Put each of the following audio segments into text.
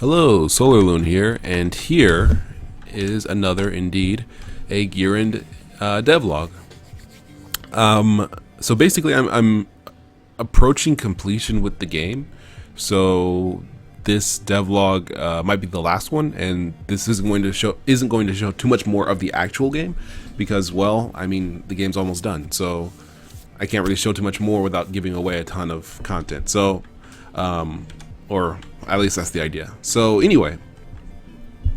Hello, SolarLune here, and here is another, indeed, a Gearend Devlog. So basically, I'm approaching completion with the game. So this devlog might be the last one, and this isn't going to show too much more of the actual game because, well, I mean, the game's almost done, so I can't really show too much more without giving away a ton of content. So, or at least that's the idea. So anyway,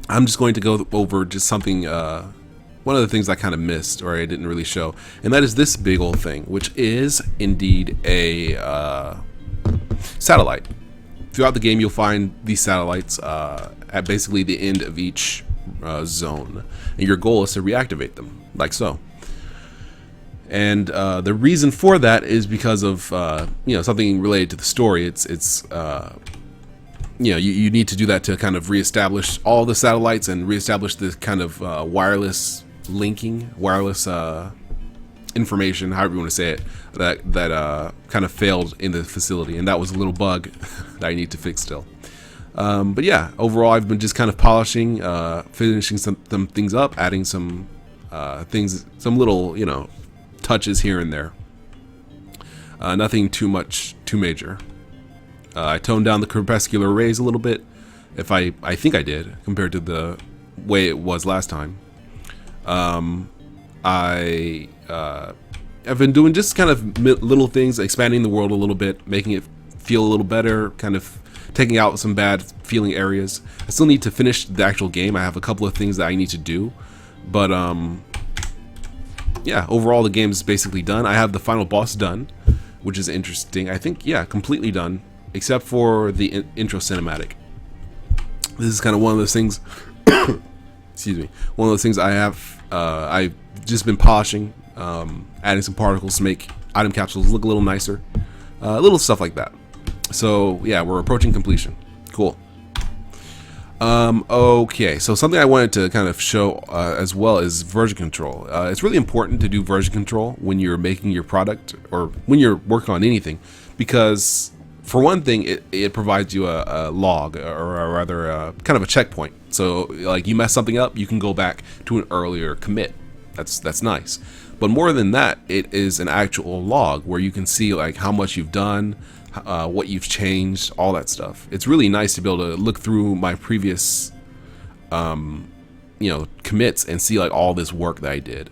I'm just going to go over just something, one of the things I kind of missed or I didn't really show, and that is this big old thing, which is indeed a satellite. Throughout the game, you'll find these satellites at basically the end of each zone, and your goal is to reactivate them, like so. And the reason for that is because of something related to the story. It's you need to do that to kind of reestablish all the satellites and reestablish this kind of wireless linking, wireless information, however you want to say it, that kind of failed in the facility, and that was a little bug that I need to fix still. But yeah, overall, I've been just kind of polishing, finishing some things up, adding some things, some little touches here and there. Nothing too major. I toned down the crepuscular rays a little bit, if I think I did, compared to the way it was last time. I have been doing just kind of little things, expanding the world a little bit, making it feel a little better, kind of taking out some bad feeling areas. I still need to finish the actual game. I have a couple of things that I need to do, but yeah, overall the game is basically done. I have the final boss done, which is interesting. I think, yeah, completely done, except for the intro cinematic. This is kind of one of those things excuse me, one of those things I have I've just been polishing, adding some particles to make item capsules look a little nicer, little stuff like that. So yeah, we're approaching completion. Cool. Okay, so something I wanted to kind of show as well is version control. It's really important to do version control when you're making your product or when you're working on anything, because for one thing, it provides you a log, or rather kind of a checkpoint. So like you mess something up, you can go back to an earlier commit. That's nice. But more than that, it is an actual log where you can see like how much you've done, what you've changed, all that stuff. It's really nice to be able to look through my previous commits and see like all this work that I did,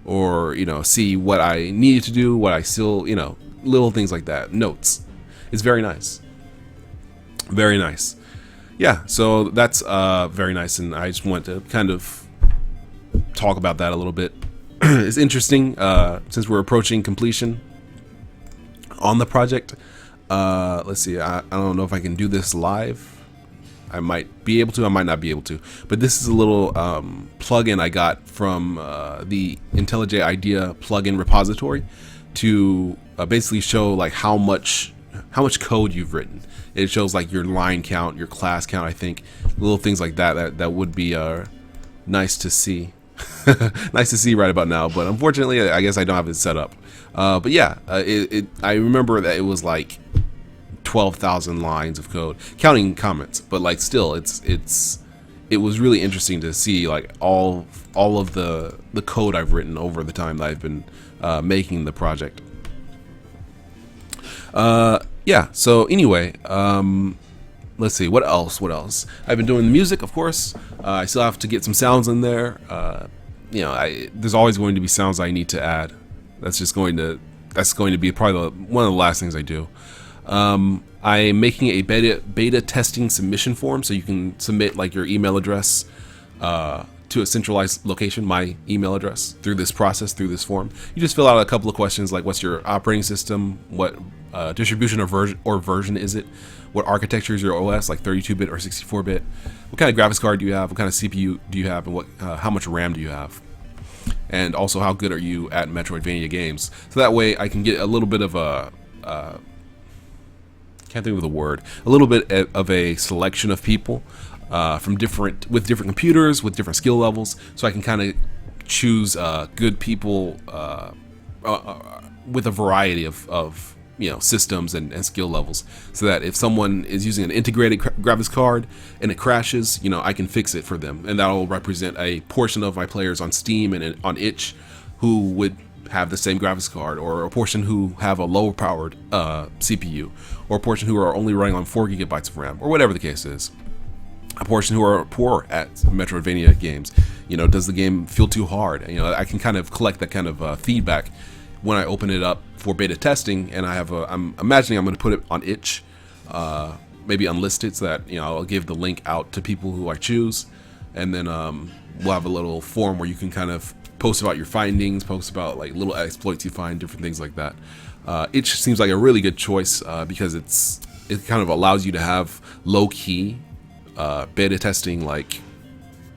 or see what I needed to do, what I still, little things like that, notes. It's very nice. Very nice. Yeah, so that's very nice, and I just want to kind of talk about that a little bit. It's interesting since we're approaching completion on the project. Let's see, I don't know if I can do this live. I might be able to, I might not be able to. But this is a little plugin I got from the IntelliJ IDEA plugin repository to basically show like how much code you've written. It shows like your line count, your class count, I think, little things like that would be nice to see. Nice to see right about now, but unfortunately I guess I don't have it set up. But yeah, I remember that it was like 12,000 lines of code, counting comments, but like still, it was really interesting to see like all of the code I've written over the time that I've been making the project. Yeah, so anyway, let's see, what else? I've been doing the music, of course. I still have to get some sounds in there. There's always going to be sounds I need to add. That's going to be probably one of the last things I do. I'm making a beta testing submission form, so you can submit like your email address to a centralized location, my email address, through this process, through this form. You just fill out a couple of questions like what's your operating system, what distribution or version is it, what architecture is your OS, like 32-bit or 64-bit, what kind of graphics card do you have, what kind of CPU do you have, and how much RAM do you have, and also how good are you at Metroidvania games. So that way I can get a little bit of a can't think of the word, a little bit of a selection of people with different computers, with different skill levels, so I can kind of choose good people with a variety of systems and skill levels, so that if someone is using an integrated graphics card and it crashes, I can fix it for them, and that will represent a portion of my players on Steam and on itch who would have the same graphics card, or a portion who have a lower powered CPU, or a portion who are only running on 4 gigabytes of RAM, or whatever the case is. A portion who are poor at Metroidvania games. Does the game feel too hard? I can kind of collect that kind of feedback when I open it up for beta testing, and I'm imagining I'm going to put it on itch, maybe unlisted, so that I'll give the link out to people who I choose, and then we'll have a little forum where you can kind of post about your findings, post about like little exploits you find, different things like that. Itch seems like a really good choice because it kind of allows you to have low key beta testing, like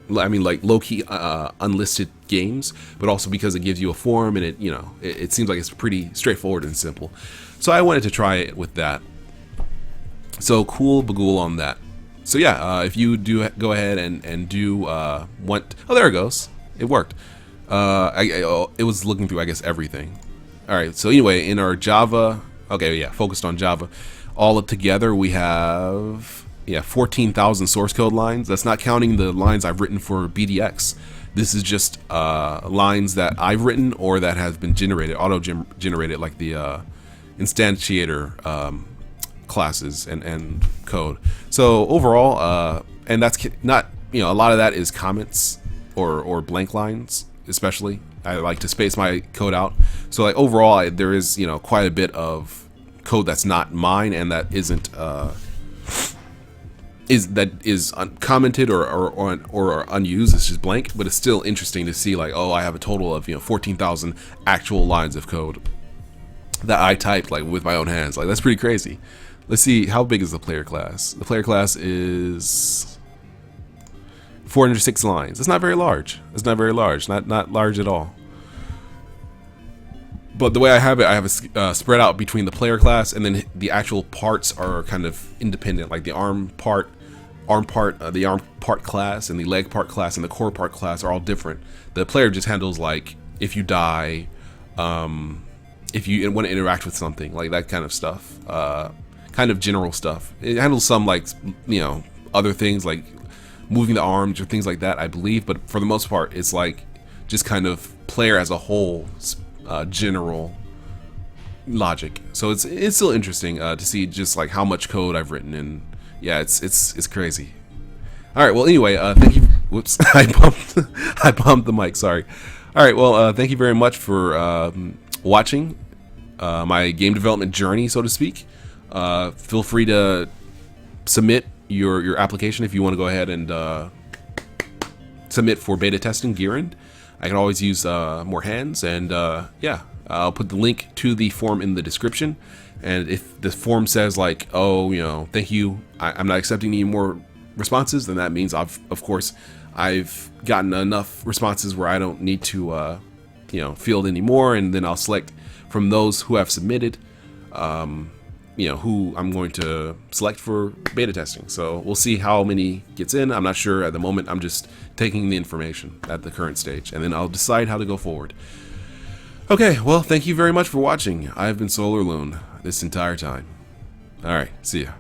low key unlisted games, but also because it gives you a forum, and it seems like it's pretty straightforward and simple. So I wanted to try it with that. So cool Bagul on that. So yeah, if you do go ahead and do want, oh, there it goes, it worked. It was looking through, I guess, everything. All right, so anyway, in our Java, okay, yeah, focused on Java, all together we have 14,000 source code lines. That's not counting the lines I've written for BDX. This is just lines that I've written or that has been generated, auto-generated, like the instantiator classes and code. So overall, and that's not, a lot of that is comments or blank lines, especially. I like to space my code out. So like overall, there is, quite a bit of code that's not mine and that isn't is uncommented or unused. It's just blank, but it's still interesting to see, like, oh, I have a total of 14,000 actual lines of code that I typed, like, with my own hands. Like, that's pretty crazy. Let's see, how big is the player class? The player class is 406 lines. It's not very large. It's not very large. Not large at all. But the way I have it spread out between the player class, and then the actual parts are kind of independent. Like the arm part, the arm part class, and the leg part class, and the core part class are all different. The player just handles, like, if you die, if you want to interact with something, like that kind of stuff, kind of general stuff. It handles some, like, other things like moving the arms or things like that, I believe. But for the most part, it's like just kind of player as a whole. General logic. So it's still interesting to see just like how much code I've written, and yeah, it's crazy. All right, well, anyway, thank you. Whoops, I bumped the mic. Sorry. All right, well, thank you very much for watching my game development journey, so to speak. Feel free to submit your application if you want to go ahead and submit for beta testing Gearend. I can always use more hands, and yeah, I'll put the link to the form in the description. And if the form says, like, oh, thank you, I'm not accepting any more responses, then that means of course I've gotten enough responses where I don't need to field anymore, and then I'll select from those who have submitted who I'm going to select for beta testing. So we'll see how many gets in. I'm not sure at the moment. I'm just taking the information at the current stage, and then I'll decide how to go forward. Okay, well, thank you very much for watching. I've been SolarLune this entire time. All right, see ya.